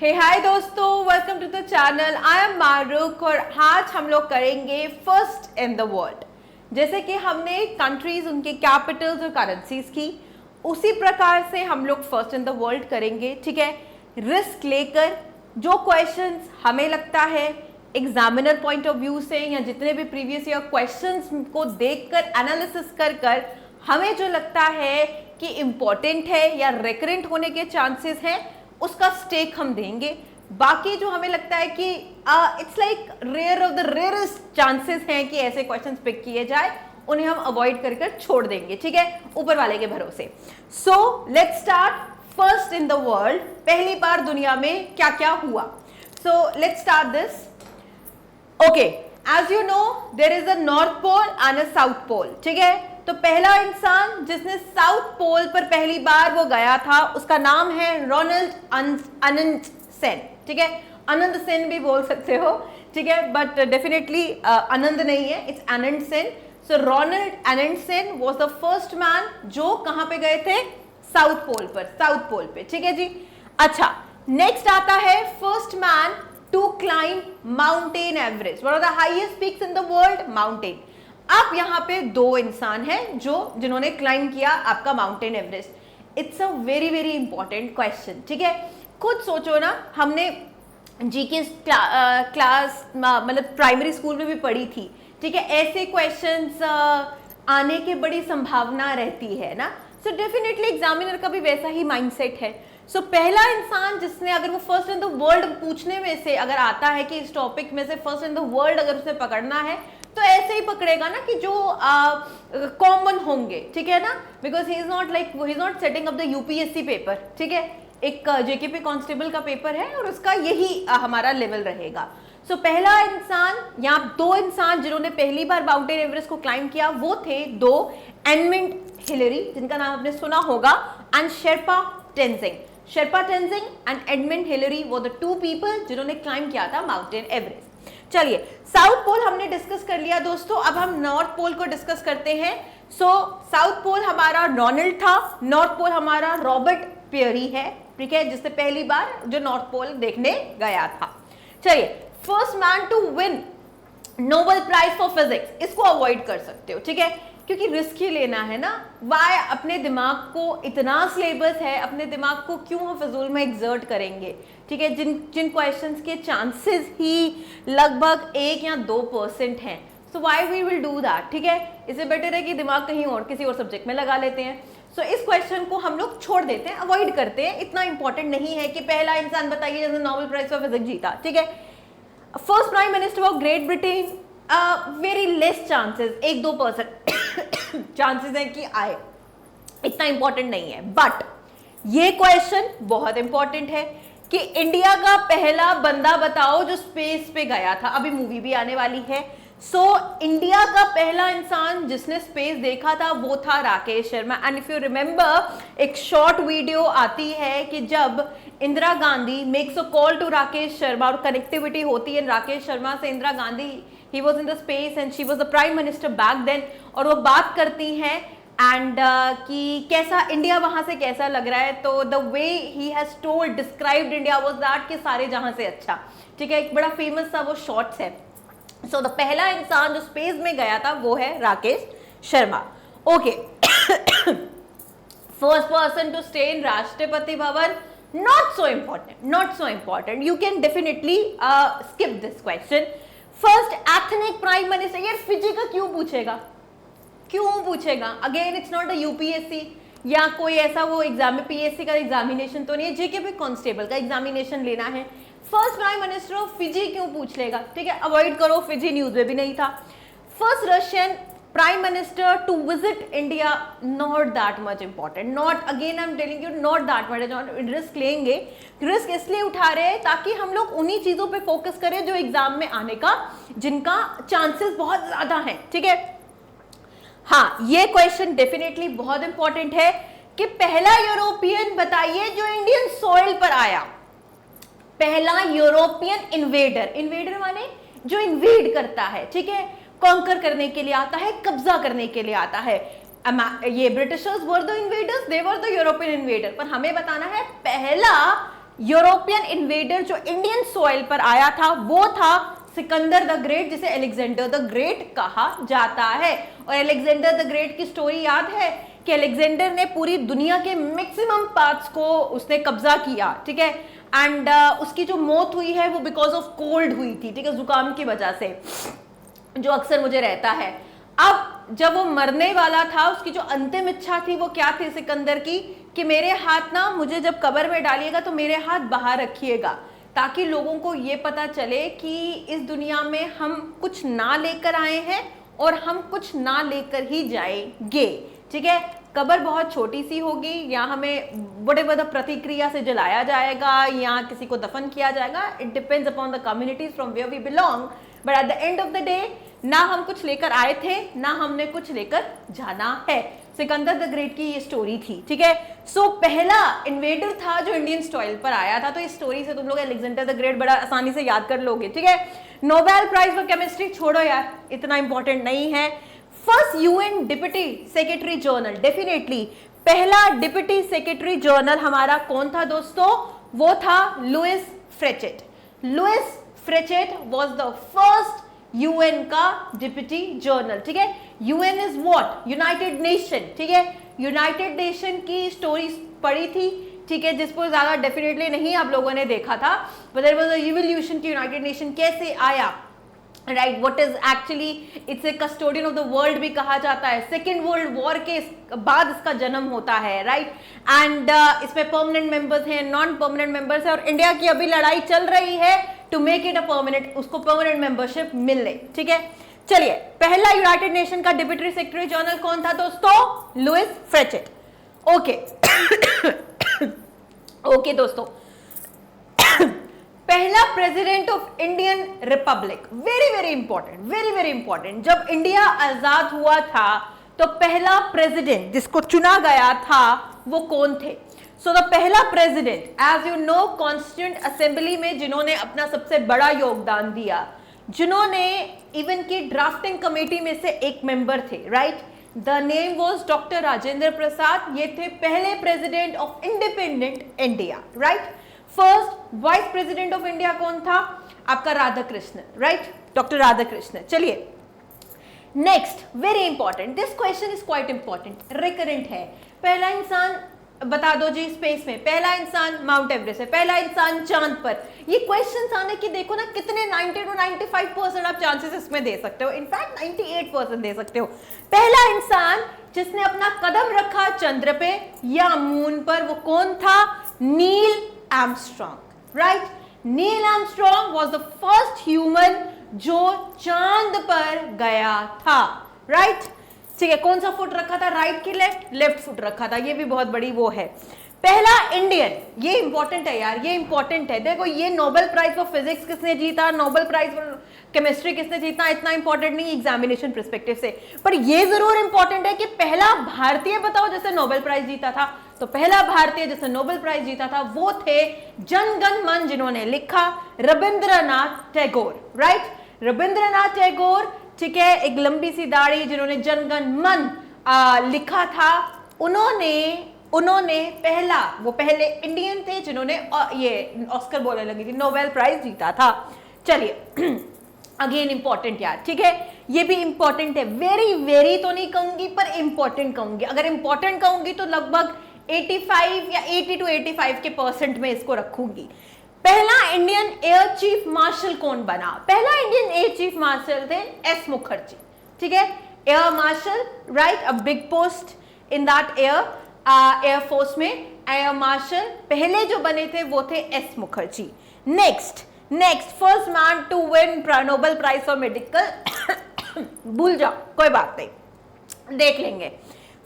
हे hi दोस्तों, welcome to the channel. I am मारूक और आज हम लोग करेंगे फर्स्ट इन द वर्ल्ड। जैसे कि हमने कंट्रीज, उनके कैपिटल्स और करेंसीज की, उसी प्रकार से हम लोग फर्स्ट इन द वर्ल्ड करेंगे। ठीक है, रिस्क लेकर जो क्वेश्चंस हमें लगता है एग्जामिनर पॉइंट ऑफ व्यू से या जितने भी प्रीवियस ईयर क्वेश्चंस को देखकर एनालिसिस कर हमें जो लगता है कि इम्पोर्टेंट है या रिकरेंट होने के चांसेस हैं, उसका स्टेक हम देंगे। बाकी जो हमें लगता है कि it's like rare of the rarest chances हैं कि ऐसे क्वेश्चंस पिक किए जाए, उन्हें हम अवॉइड कर छोड़ देंगे। ठीक है, ऊपर वाले के भरोसे। So let's start first in the world. पहली बार दुनिया में क्या क्या हुआ। So let's start this. Okay, as you know there is a north pole and a south pole. ठीक है, तो पहला इंसान जिसने साउथ पोल पर पहली बार वो गया था, उसका नाम है रोनाल्ड अनंत सेन। ठीक है, अनंत सेन भी बोल सकते हो। ठीक है, बट डेफिनेटली आनंद नहीं है, it's Anant Sen. So Ronald Anant Sen was the first man जो कहां पे गए थे, साउथ पोल पर, साउथ पोल पे। ठीक है जी। अच्छा, नेक्स्ट आता है first man to climb mountain Everest, one of the highest peaks in the world, mountain. अब यहाँ पे दो इंसान हैं जिन्होंने क्लाइंब किया आपका mountain Everest. It's a very very important question. ठीक है, खुद सोचो ना, हमने जीके क्लास मतलब प्राइमरी स्कूल में भी पढ़ी थी। ठीक है, ऐसे क्वेश्चंस आने की बड़ी संभावना रहती है ना। सो डेफिनेटली एग्जामिनर का भी वैसा ही माइंडसेट है। सो पहला इंसान जिसने, अगर वो फर्स्ट इन द वर्ल्ड पूछने में से अगर आता है कि इस टॉपिक में से फर्स्ट इन द वर्ल्ड अगर उसे पकड़ना है, तो ऐसे ही पकड़ेगा ना कि जो कॉमन होंगे। ठीक है ना, because he is not setting up the UPSC paper. ठीक है, एक जेकेपी कांस्टेबल का पेपर है और उसका यही हमारा लेवल रहेगा। सो पहला इंसान, यहाँ दो इंसान जिन्होंने पहली बार माउंटेन एवरेस्ट को क्लाइंब किया, वो थे दो, एडमंड हिलेरी, जिनका नाम आपने सुना होगा, and Sherpa Tenzing. Sherpa Tenzing and Edmund Hillary वो द टू पीपल जिन्होंने क्लाइंब किया था माउंटेन एवरेस्ट। चलिए, साउथ पोल हमने डिस्कस कर लिया दोस्तों, अब हम नॉर्थ पोल को डिस्कस करते हैं। सो साउथ पोल हमारा रोनाल्ड था, नॉर्थ पोल हमारा रॉबर्ट पियरी है। ठीक है, जिससे पहली बार जो नॉर्थ पोल देखने गया था। चलिए, first man to win Nobel prize for physics, इसको अवॉइड कर सकते हो। ठीक है, क्योंकि रिस्क ही लेना है ना। वाई अपने दिमाग को, इतना सिलेबस है, अपने दिमाग को क्यों हम फिजूल में एग्जर्ट करेंगे। ठीक है, जिन क्वेश्चंस के चांसेस ही लगभग 1 या 2% हैं, so why we will do that. ठीक है, इससे बेटर है कि दिमाग कहीं और किसी और सब्जेक्ट में लगा लेते हैं। सो इस क्वेश्चन को हम लोग छोड़ देते हैं, अवॉइड करते हैं। इतना इंपॉर्टेंट नहीं है कि पहला इंसान बताइए जिसने नोबेल प्राइज फॉर फिजिक्स जीता। ठीक है, first prime minister of great Britain, very less chances, 1-2% chances है कि आए, इतना इंपॉर्टेंट नहीं है। बट ये क्वेश्चन बहुत इंपॉर्टेंट है कि इंडिया का पहला बंदा बताओ जो स्पेस पे गया था। अभी मूवी भी आने वाली है। सो इंडिया का पहला इंसान जिसने स्पेस देखा था वो था Rakesh Sharma. And if you remember, एक शॉर्ट वीडियो आती है कि जब Indira Gandhi makes a call to Rakesh Sharma और कनेक्टिविटी होती है राकेश शर्मा से Indira Gandhi, he was in the space and she was the prime minister back then, और वो बात करती हैं एंड कि कैसा इंडिया वहां से कैसा लग रहा है। तो the way he has told, described India was that कि सारे जहां से अच्छा। ठीक है, एक बड़ा फेमस सा वो शॉर्ट्स है। सो द पहला इंसान जो स्पेस में गया था वो है Rakesh Sharma. Okay, first person to stay in Rashtrapati Bhavan, not so important, not so important, you can definitely skip this question. First ethnic prime minister, यार फिजी का क्यों पूछेगा, क्यों पूछेगा? Again it's not a UPSC या कोई ऐसा वो एग्जाम, पीएससी का एग्जामिनेशन तो नहीं है, जेके भी कांस्टेबल का एग्जामिनेशन लेना है। First prime minister of Fiji क्यों पूछ लेगा? ठीक है, अवॉइड करो, फिजी न्यूज में भी नहीं था। First Russian prime minister to visit India, not that much important, not, again I am telling you, not that much. Risk लेंगे, रिस्क इसलिए उठा रहे हैं ताकि हम लोग उन्हीं चीजों पे फोकस करें जो एग्जाम में आने का, जिनका चांसेस बहुत ज्यादा हैं। ठीक है, हाँ, ये क्वेश्चन डेफिनेटली बहुत इंपॉर्टेंट है कि पहला यूरोपियन बताइए जो इंडियन सॉइल पर आया, पहला यूरोपियन इन्वेडर, इन्वेडर माने जो इन्वेड करता है। ठीक है, कॉन्कर करने के लिए आता है, कब्जा करने के लिए आता है। ये Britishers were the invaders, they were the European invader. पर हमें बताना है पहला यूरोपियन इन्वेडर जो इंडियन सॉइल पर आया था वो था सिकंदर द ग्रेट, जिसे अलेक्जेंडर द ग्रेट कहा जाता है। और अलेक्जेंडर द ग्रेट की स्टोरी याद है कि अलेक्जेंडर ने पूरी दुनिया के मैक्सिमम पार्ट्स को उसने कब्जा किया, ठीक है। एंड उसकी जो मौत हुई है वो बिकॉज ऑफ कोल्ड हुई थी, ठीक है, जुकाम की वजह से, जो अक्सर मुझे रहता है। अब जब वो मरने वाला था, उसकी जो अंतिम इच्छा थी वो क्या थी सिकंदर की, कि मेरे हाथ ना, मुझे जब कब्र में डालिएगा तो मेरे हाथ बाहर रखिएगा, ताकि लोगों को ये पता चले कि इस दुनिया में हम कुछ ना लेकर आए हैं और हम कुछ ना लेकर ही जाएंगे, ठीक है। कब्र बहुत छोटी सी होगी, या हमें बड़े बड़े प्रतिक्रिया से जलाया जाएगा या किसी को दफन किया जाएगा, it depends upon the communities from where we belong, but at the end of the day ना हम कुछ लेकर आए थे ना हमने कुछ लेकर जाना है। सिकंदर द ग्रेट की ये स्टोरी थी, ठीक है। सो पहला इन्वेडर था जो इंडियन सॉइल पर आया था, तो इस स्टोरी से तुम लोग अलेक्जेंडर द ग्रेट बड़ा आसानी से याद कर लोगे, ठीक है। नोबेल प्राइज फॉर केमिस्ट्री छोड़ो यार, इतना इंपॉर्टेंट नहीं है। First UN deputy secretary general, definitely पहला डिप्टी सेक्रेटरी जनरल हमारा कौन था दोस्तों, वो था Louis Frechette. Louis Frechette was the first UN का डिप्टी जनरल, ठीक है। UN is what, united nation, ठीक है। यूनाइटेड नेशन की स्टोरी पढ़ी थी, ठीक है, जिसको ज्यादा डेफिनेटली नहीं आप लोगों ने देखा था, but there was a evolution की यूनाइटेड नेशन कैसे आया, right. What is actually, it's a custodian of the world भी कहा जाता है। सेकेंड वर्ल्ड वॉर के बाद इसका जन्म होता है, राइट। एंड इसमें परमानेंट मेंबर्स हैं, नॉन परमानेंट मेंबर्स हैं, और इंडिया की अभी लड़ाई चल रही है to make it a permanent, उसको परमानेंट मेंबरशिप मिले, ठीक है। चलिए, पहला यूनाइटेड नेशन का डिप्टी सेक्रेटरी जनरल कौन था दोस्तों, लुइस फ्रेचेट। ओके ओके दोस्तों, पहला president of Indian republic, very very important, very very important. जब इंडिया आजाद हुआ था तो पहला प्रेसिडेंट जिसको चुना गया था वो कौन थे। सो द पहला president, as you know, constituent assembly में जिन्होंने अपना सबसे बड़ा योगदान दिया, जिन्होंने इवन की ड्राफ्टिंग कमेटी में से एक मेंबर थे, right, the name was doctor Rajendra Prasad. ये थे पहले president of independent India, right. First vice president of India कौन था, आपका राधाकृष्णन, राइट, डॉक्टर राधाकृष्णन। चलिए next, very important, this question is quite important, recurrent है। पहला इंसान बता दो जी स्पेस में, पहला इंसान माउंट एवरेस्ट है, पहला इंसान चांद पर। ये क्वेश्चंस आने की देखो ना कितने 90 to 95% आप चांसेस इसमें दे सकते हो, इनफैक्ट 98% दे सकते हो। पहला इंसान जिसने अपना कदम रखा चंद्र पे या मून पर, वो कौन था, Neil Armstrong, right. Neil Armstrong was the first human जो चांद पर गया था, राइट, ठीक है। कौन सा फुट रखा था, राइट की लेफ्ट, लेफ्ट फुट रखा था, ये भी बहुत बड़ी वो है। पहला इंडियन, ये इंपॉर्टेंट है यार, ये इंपॉर्टेंट है। देखो ये नोबेल प्राइज फॉर फिजिक्स किसने जीता, नोबेल प्राइज फॉर केमिस्ट्री किसने जीता, इतना इंपॉर्टेंट नहीं एग्जामिनेशन पर्सपेक्टिव से, पर ये जरूर इंपॉर्टेंट है कि पहला भारतीय बताओ जिसने नोबेल प्राइज जीता था। तो पहला भारतीय जिसने नोबेल प्राइज जीता था वो थे जन गण मन, जिन्होंने लिखा रविंद्रनाथ टैगोर, राइट, रविंद्रनाथ टैगोर, ठीक है। एक लंबी सी दाढ़ी, जिन्होंने जन गण मन लिखा था, उन्होंने पहला, वो पहले इंडियन थे जिन्होंने ये ऑस्कर बोलने लगी थी, नोबेल प्राइज जीता था। चलिए अगेन इंपॉर्टेंट यार, ठीक है, ये भी इंपॉर्टेंट है, वेरी वेरी तो नहीं कहूंगी पर इंपॉर्टेंट कहूंगी। अगर इंपॉर्टेंट कहूंगी तो लगभग 85 या 80 to 85% में इसको रखूंगी। पहला इंडियन एयर चीफ मार्शल कौन बना, पहला इंडियन एयर चीफ मार्शल थे एस मुखर्जी, ठीक है, air marshal, right, a big post in that air force में एयर मार्शल पहले जो बने थे वो थे S Mukherjee. Next, first man to win Nobel prize for medical भूल जाओ, कोई बात नहीं, देख लेंगे।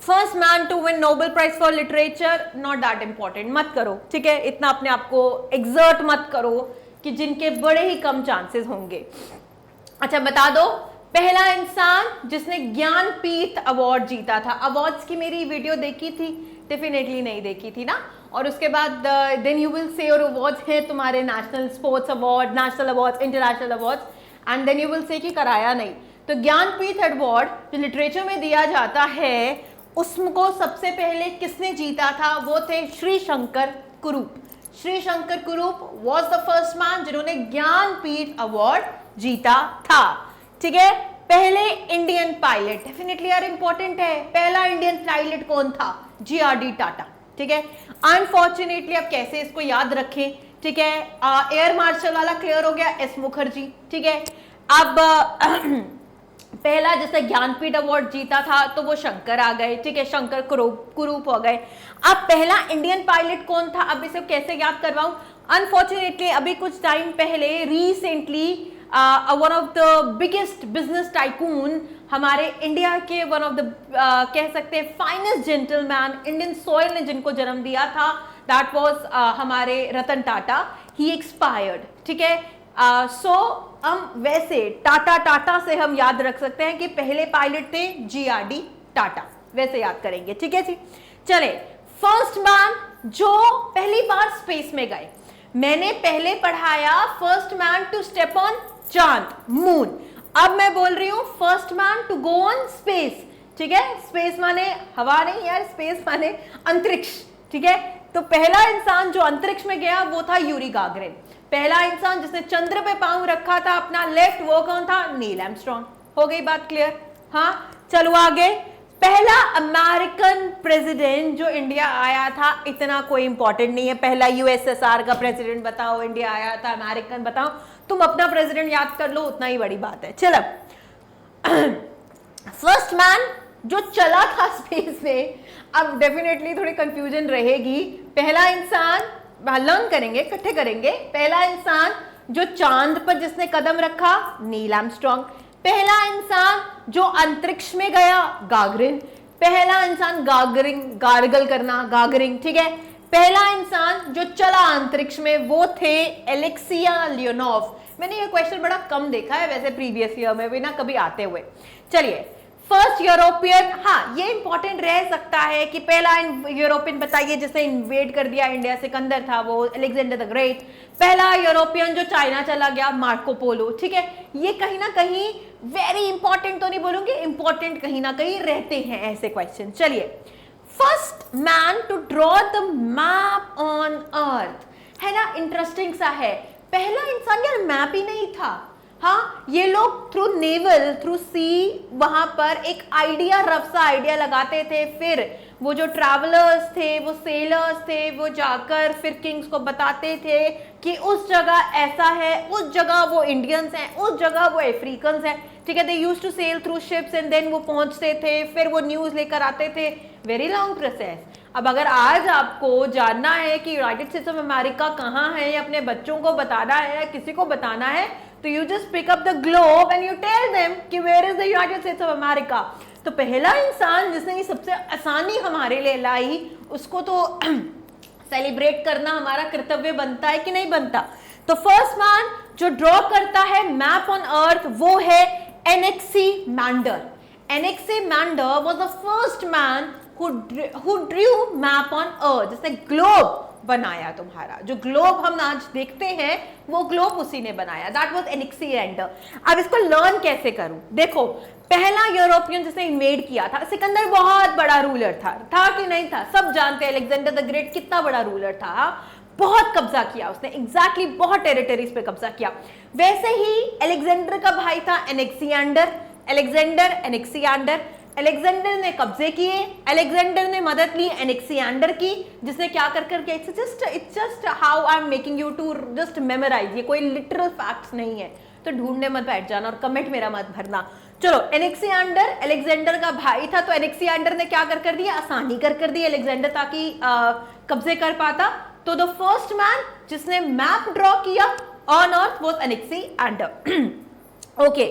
First man to win Nobel prize for literature, not that important, मत करो, ठीक है, इतना अपने आप को एग्जर्ट मत करो कि जिनके बड़े ही कम चांसेस होंगे। अच्छा बता दो, पहला इंसान जिसने ज्ञानपीठ अवार्ड जीता था। अवार्ड्स की मेरी वीडियो देखी थी, डेफिनेटली नहीं देखी थी ना। और उसके बाद देन यू विल से, और अवार्ड्स हैं तुम्हारे national sports award, national awards, international awards, and then you will say कि कराया नहीं। तो ज्ञानपीठ अवार्ड जो लिटरेचर में दिया जाता है, उसको सबसे पहले किसने जीता था, वो थे श्री शंकर कुरूप। श्री शंकर कुरूप वॉज द फर्स्ट मैन जिन्होंने ज्ञानपीठ अवार्ड जीता था। ठीक है, पहले इंडियन पायलट, डेफिनेटली यार इंपॉर्टेंट है, पहला इंडियन पायलट कौन था? जीआरडी टाटा। ठीक है, अनफॉर्चुनेटली अब कैसे इसको याद रखें? ठीक है, एयर मार्शल वाला क्लियर हो गया, एस मुखर्जी। ठीक है, अब पहला जिसने ज्ञानपीठ अवार्ड जीता था तो वो शंकर आ गए। ठीक है, शंकर कुरूप हो गए। अब पहला इंडियन पायलट कौन था? अब इसे कैसे याद करवाऊं? अनफॉर्चुनेटली अभी कुछ टाइम पहले recently one of the biggest business tycoon, हमारे इंडिया के वन ऑफ द कह सकते हैं फाइनेस्ट जेंटलमैन, इंडियन सॉइल ने जिनको जन्म दिया था, दैट वाज हमारे रतन टाटा। ही एक्सपायर्ड। ठीक है, सो हम वैसे टाटा से हम याद रख सकते हैं कि पहले पायलट थे जीआरडी टाटा, वैसे याद करेंगे। ठीक है जी, चले फर्स्ट मैन जो पहली बार स्पेस में गए, मैंने पहले पढ़ाया first man to step on चांद, मून। अब मैं बोल रही हूं first man to go on space. ठीक है, स्पेस माने हवा नहीं यार, स्पेस माने अंतरिक्ष। ठीक है, तो पहला इंसान जो अंतरिक्ष में गया वो था यूरी गागरिन। पहला इंसान जिसने चंद्र पे पांव रखा था अपना लेफ्ट, वो कौन था? Neil Armstrong. हो गई बात क्लियर? हाँ, चलो आगे। पहला अमेरिकन प्रेसिडेंट जो इंडिया आया था, इतना कोई इंपॉर्टेंट नहीं है। पहला यूएसएसआर का प्रेसिडेंट बताओ, इंडिया आया था, अमेरिकन बताओ, तुम अपना प्रेसिडेंट याद कर लो, उतना ही बड़ी बात है। चलो फर्स्ट मैन जो चला था स्पेस में, अब डेफिनेटली थोड़ी कंफ्यूजन रहेगी। पहला इंसान लर्न करेंगे, इकट्ठे करेंगे। पहला इंसान जो चांद पर जिसने कदम रखा, नील आर्मस्ट्रॉन्ग। पहला इंसान जो अंतरिक्ष में गया, गागरिन। पहला इंसान गार्गल करना, गागरिंग। ठीक है, पहला इंसान जो चला अंतरिक्ष में वो थे एलेक्सिया लियोनोव। मैंने ये क्वेश्चन बड़ा कम देखा है वैसे प्रीवियस ईयर में भी ना कभी आते हुए। चलिए, फर्स्ट यूरोपियन, हाँ ये इंपॉर्टेंट रह सकता है कि पहला यूरोपियन बताइए जिसने इन्वेड कर दिया इंडिया, सिकंदर था वो, अलेक्जेंडर द ग्रेट। पहला यूरोपियन जो चाइना चला गया, मार्को पोलो। ठीक है, ये कहीं ना कहीं वेरी इंपॉर्टेंट तो नहीं बोलूंगी, इंपॉर्टेंट कहीं ना कहीं रहते हैं ऐसे क्वेश्चन। चलिए, first man to draw the map on earth, है ना, इंटरेस्टिंग सा है। पहला इंसान यार मैप ही नहीं था। हाँ, ये लोग थ्रू नेवल, थ्रू सी वहां पर एक आइडिया, रफ सा आइडिया लगाते थे। फिर वो जो ट्रैवलर्स थे, वो सेलर्स थे, वो जाकर फिर किंग्स को बताते थे कि उस जगह ऐसा है, उस जगह वो इंडियंस हैं, उस जगह वो अफ्रीकन्स हैं। ठीक है, they used to sail through ships and then वो पहुंचते थे, फिर वो न्यूज लेकर आते थे। Very long process. अब अगर आज आपको जानना है कि यूनाइटेड स्टेट्स ऑफ अमेरिका कहाँ है, या अपने बच्चों को बताना है या किसी को बताना है, तो you just pick up the globe and you tell them कि where is the united states of America. तो पहला इंसान जिसने ये सबसे आसानी हमारे लिए लाई, उसको तो सेलिब्रेट करना हमारा कर्तव्य बनता है कि नहीं बनता? तो फर्स्ट मैन जो ड्रॉ करता है मैप ऑन अर्थ वो है Anaximander. Anaximander was the first man who drew map on earth, जिसने ग्लोब बनाया। तुम्हारा जो ग्लोब हम आज देखते हैं वो ग्लोब उसी ने बनाया, दैट वाज एनेक्सीमैंडर। अब इसको लर्न कैसे करूं? देखो, पहला यूरोपियन जिसने इन्वेड किया था, सिकंदर बहुत बड़ा रूलर था कि नहीं था? सब जानते हैं अलेक्जेंडर द ग्रेट कितना बड़ा रूलर था, बहुत कब्जा किया उसने, एग्जैक्टली बहुत टेरिटरीज पे कब्जा किया। वैसे ही अलेक्जेंडर का भाई था एनेक्सीमैंडर, अलेक्जेंडर ने कब्जे किए, अलेक्जेंडर ने मदद ली एनेक्सीमैंडर की, जिसने क्या कर करके, it's just how I am making you to just memorize, ये कोई लिटरल फैक्ट्स नहीं है, तो ढूंढने मत बैठ जाना और कमेंट मेरा मत भरना। चलो, एनेक्सीमैंडर अलेक्जेंडर का भाई था, तो एनेक्सीमैंडर ने क्या कर दिया, आसानी कर दी अलेक्जेंडर ताकि कब्जे कर पाता। तो द फर्स्ट मैन जिसने मैप ड्रॉ किया ऑन अर्थ वाज एनेक्सीमैंडर। ओके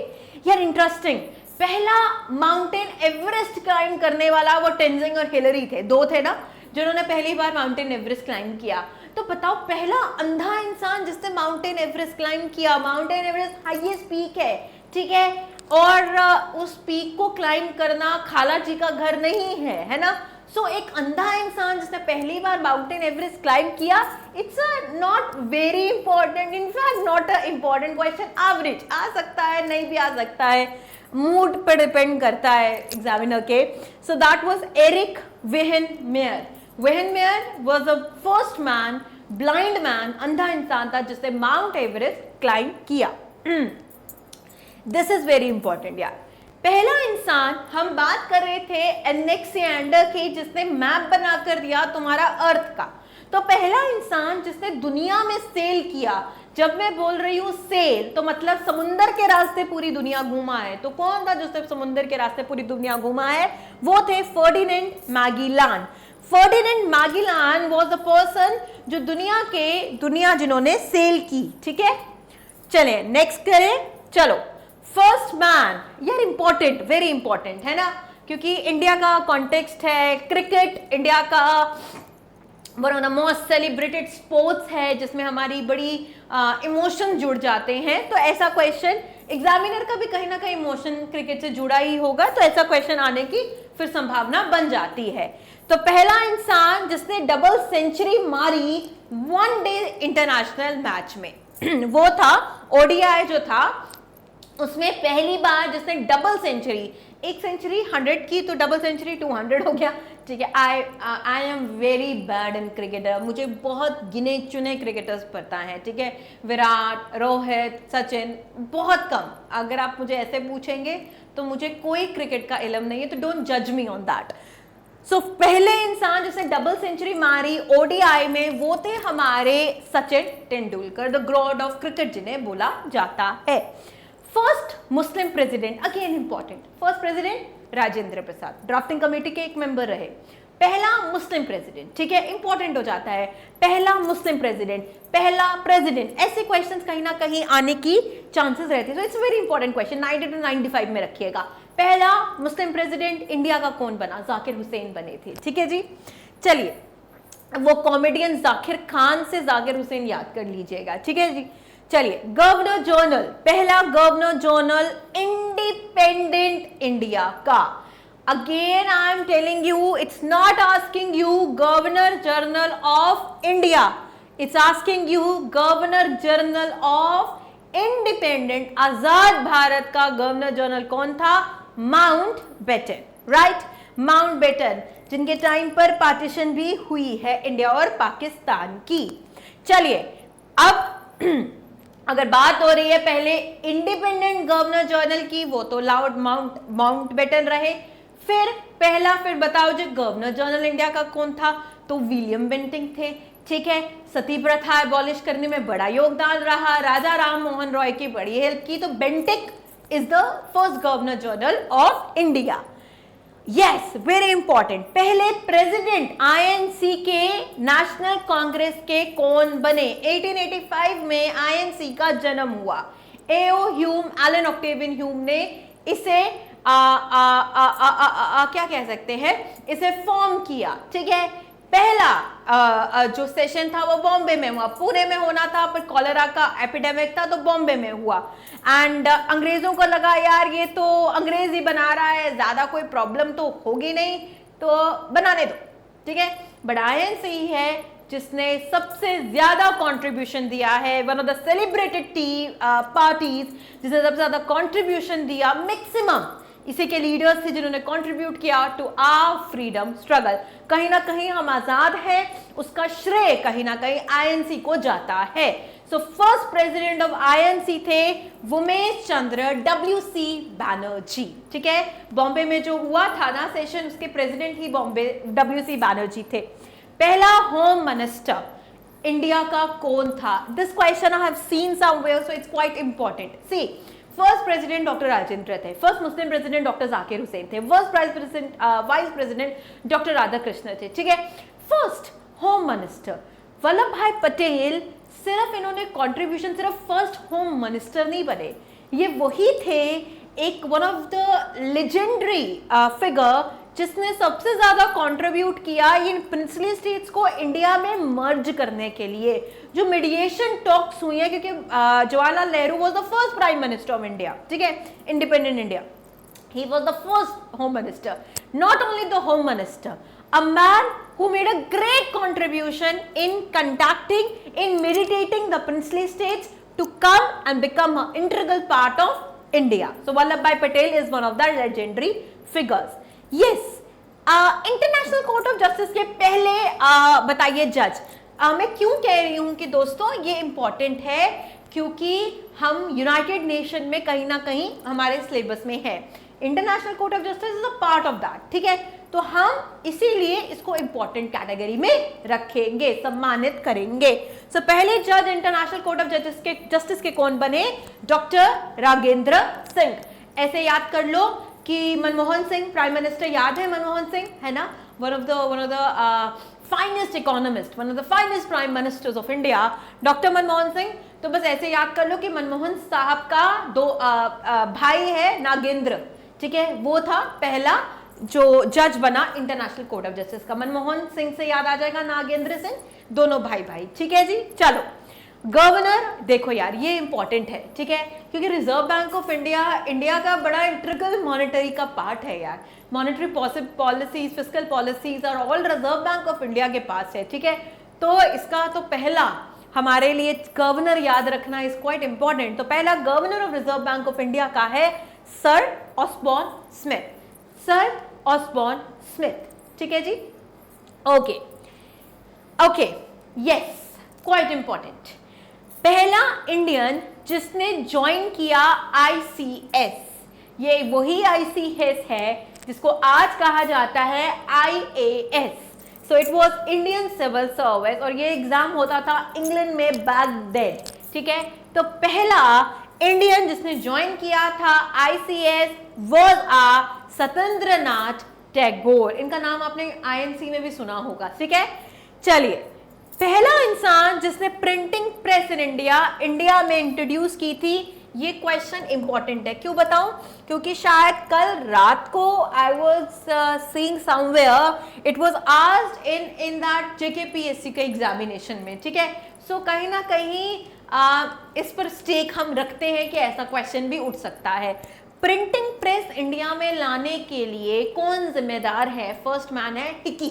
यार, इंटरेस्टिंग। पहला माउंटेन एवरेस्ट क्लाइंब करने वाला वो टेंजिंग और हिलरी थे, दो थे ना जिन्होंने पहली बार माउंटेन एवरेस्ट क्लाइंब किया। तो बताओ, पहला अंधा इंसान जिसने माउंटेन एवरेस्ट क्लाइंब किया। माउंटेन एवरेस्ट हाईएस्ट पीक है, ठीक है, और उस पीक को क्लाइंब करना खाला जी का घर नहीं है ना? सो एक अंधा इंसान जिसने पहली बार माउंटेन एवरेस्ट क्लाइंब किया, it's not very important, in fact not a important question. Average आ सकता है, नहीं भी आ सकता है, मूड पे डिपेंड करता है एग्जामिनर के। So that was Erik Weihenmayer. Weihenmayer was the first man blind man, अंधा इंसान था जिसने माउंट एवरेस्ट क्लाइंब किया। दिस इज वेरी इंपॉर्टेंट यार। पहला इंसान, हम बात कर रहे थे एलेक्जेंडर की, जिसने मैप बनाकर दिया तुम्हारा अर्थ का। तो पहला इंसान जिसने दुनिया में सेल किया, जब मैं बोल रही हूं सेल तो मतलब समुंदर के रास्ते पूरी दुनिया घूमा है, तो कौन था जिसने समुंदर के रास्ते पूरी दुनिया घूमा है? वो थे Ferdinand Magellan. Ferdinand Magellan was the person जो दुनिया जिन्होंने सेल की। ठीक है, चलें नेक्स्ट करें। चलो, फर्स्ट मैन, यार इंपॉर्टेंट, वेरी इंपॉर्टेंट है ना, क्योंकि इंडिया का कॉन्टेक्स्ट है, क्रिकेट इंडिया का one of the most celebrated sports है, जिसमें हमारी बड़ी इमोशन जुड़ जाते हैं। तो ऐसा क्वेश्चन एग्जामिनर का भी कहीं ना कहीं इमोशन क्रिकेट से जुड़ा ही होगा, तो ऐसा क्वेश्चन आने की फिर संभावना बन जाती है। तो पहला इंसान जिसने डबल सेंचुरी मारी वनडे इंटरनेशनल मैच में वो था, ओडीआई जो था उसमें पहली बार जिसने डबल सेंचुरी, एक सेंचुरी 100 की तो डबल सेंचुरी 200 हो गया। ठीक है, I am very bad in cricketer, मुझे बहुत गिने चुने क्रिकेटर्स पता है। ठीक है, विराट, रोहित, सचिन, बहुत कम। अगर आप मुझे ऐसे पूछेंगे तो मुझे कोई क्रिकेट का इल्म नहीं है, तो डोंट जज मी ऑन दैट। सो पहले इंसान जिसने डबल सेंचुरी मारी ओडीआई में वो थे हमारे Sachin Tendulkar, the god of cricket जिन्हें बोला जाता है। First Muslim president, again important, first president Rajendra Prasad, drafting committee के एक मेंबर रहे। पहला मुस्लिम प्रेसिडेंट, ठीक है, इंपॉर्टेंट हो जाता है, पहला मुस्लिम प्रेसिडेंट, पहला प्रेसिडेंट, ऐसे क्वेश्चंस कहीं ना कहीं आने की चांसेस रहते हैं। तो it's very important question, 90 to 95 में रखिएगा। पहला मुस्लिम प्रेसिडेंट इंडिया का कौन बना? जाकिर हुसैन बने थे। ठीक है जी, चलिए वो कॉमेडियन जाकिर खान से जाकिर हुसैन याद कर लीजिएगा। ठीक है जी, चलिए गवर्नर जनरल, पहला गवर्नर जनरल इंडिपेंडेंट इंडिया का। Again I am telling you, it's not asking you governor general of India, it's asking you governor general of independent आजाद भारत का गवर्नर जनरल कौन था? Mountbatten, right, Mountbatten, जिनके time पर partition भी हुई है इंडिया और पाकिस्तान की। चलिए अब अगर बात हो रही है पहले इंडिपेंडेंट गवर्नर जनरल की, वो तो लॉर्ड माउंट बेटन रहे। फिर बताओ जो गवर्नर जनरल इंडिया का कौन था? तो विलियम बेंटिंक थे। ठीक है, सती प्रथा एबॉलिश करने में बड़ा योगदान रहा, राजा राम मोहन रॉय की बड़ी हेल्प की। तो Bentinck is the first governor general of India. Yes, very important, पहले प्रेसिडेंट आईएनसी के, नेशनल कांग्रेस के कौन बने? 1885 में आईएनसी का जन्म हुआ। एओ ह्यूम, एलन ऑक्टेवियन ह्यूम ने इसे क्या कह सकते हैं, इसे फॉर्म किया। ठीक है, पहला जो सेशन था वो बॉम्बे में हुआ, पुणे में होना था, पर कॉलेरा का एपिडेमिक था तो बॉम्बे में हुआ। एंड अंग्रेजों को लगा यार ये तो अंग्रेज ही बना रहा है, ज्यादा कोई प्रॉब्लम तो होगी नहीं, तो बनाने दो। ठीक है, बट आईएनसी है जिसने सबसे ज्यादा कंट्रीब्यूशन दिया है, one of the celebrated parties जिसने सबसे ज्यादा कंट्रीब्यूशन दिया, मैक्सिमम इसी के लीडर्स थे जिन्होंने कंट्रीब्यूट किया टू आवर फ्रीडम स्ट्रगल। कहीं ना कहीं हम आजाद हैं, उसका श्रेय कहीं ना कहीं आईएनसी को जाता है। So first president of INC थे उमेश चंद्र डब्ल्यूसी बैनर्जी। ठीक है, बॉम्बे में जो हुआ था ना सेशन, उसके प्रेसिडेंट ही बॉम्बे डब्ल्यूसी बैनर्जी थे। पहला होम मिनिस्टर इंडिया का कौन था? This question I have seen somewhere, so it's quite important. See, first president doctor Rajendra थे, first Muslim president doctor Zakir Hussain थे, first vice president doctor Radhakrishna थे। ठीक है, फर्स्ट होम मिनिस्टर वल्लभ भाई पटेल, सिर्फ इन्होंने कंट्रीब्यूशन, सिर्फ फर्स्ट होम मिनिस्टर नहीं बने, ये वही थे एक one of the legendary figure जिसने सबसे ज्यादा कंट्रीब्यूट किया इन प्रिंसली स्टेट्स को इंडिया में मर्ज करने के लिए। जो मीडिएशन टॉक्स हुई है, क्योंकि Jawaharlal Nehru was the first prime minister of India. ठीक है, independent India, he was the first home minister. Not only the home minister, a man who made a great contribution in conducting, in meditating the princely states to come and become an integral part of India. So Vallabhbhai Patel is one of the legendary figures. Yes, international court of justice के पहले बताइए जज, मैं क्यों कह रही हूं कि दोस्तों ये इंपॉर्टेंट है, क्योंकि हम यूनाइटेड नेशन में कहीं ना कहीं हमारे सिलेबस में है, international court of justice is a part of that, ठीक है। तो हम इसीलिए इसको इंपॉर्टेंट कैटेगरी में रखेंगे, सम्मानित करेंगे। सो पहले जज इंटरनेशनल कोर्ट ऑफ जस्टिस के कौन बने? डॉक्टर राघवेंद्र सिंह। ऐसे याद कर लो कि मनमोहन सिंह प्राइम मिनिस्टर, याद है मनमोहन सिंह, है ना, one of the finest economist, one of the finest prime ministers of India, doctor Manmohan Singh. तो बस ऐसे याद कर लो कि मनमोहन साहब का दो भाई है नागेंद्र, ठीक है, वो था पहला जो जज बना इंटरनेशनल कोर्ट ऑफ जस्टिस का। मनमोहन सिंह से याद आ जाएगा नागेंद्र सिंह, दोनों भाई भाई, ठीक है जी। चलो गवर्नर, देखो यार ये इंपॉर्टेंट है, ठीक है, क्योंकि reserve bank of India India का बड़ा इंटीग्रल मॉनेटरी का पार्ट है यार। मॉनेटरी पॉलिसीज, फिस्कल पॉलिसीज और all reserve bank of India के पास है, ठीक है। तो इसका तो पहला हमारे लिए गवर्नर याद रखना इज क्वाइट इंपॉर्टेंट। तो पहला governor of reserve bank of India का है sir Osborne Smith, sir Osborne Smith, ठीक है जी। Okay okay, yes, quite important. पहला इंडियन जिसने ज्वाइन किया ICS, ये वही ICS है जिसको आज कहा जाता है IAS। So it was Indian civil service और ये एग्जाम होता था इंग्लैंड में बैक देन, ठीक है। तो पहला इंडियन जिसने ज्वाइन किया था ICS वाज सत्येंद्रनाथ टैगोर। इनका नाम आपने INC में भी सुना होगा, ठीक है। चलिए, पहला इंसान जिसने प्रिंटिंग प्रेस इन इंडिया में इंट्रोड्यूस की थी, ये क्वेश्चन इंपॉर्टेंट है। क्यों बताऊं? क्योंकि शायद कल रात को I was seeing somewhere it was asked in that JKPSC के एग्जामिनेशन में, ठीक है। सो कहीं ना कहीं इस पर स्टेक हम रखते हैं कि ऐसा क्वेश्चन भी उठ सकता है। प्रिंटिंग प्रेस इंडिया में लाने के लिए कौन जिम्मेदार है? फर्स्ट मैन है हिकी,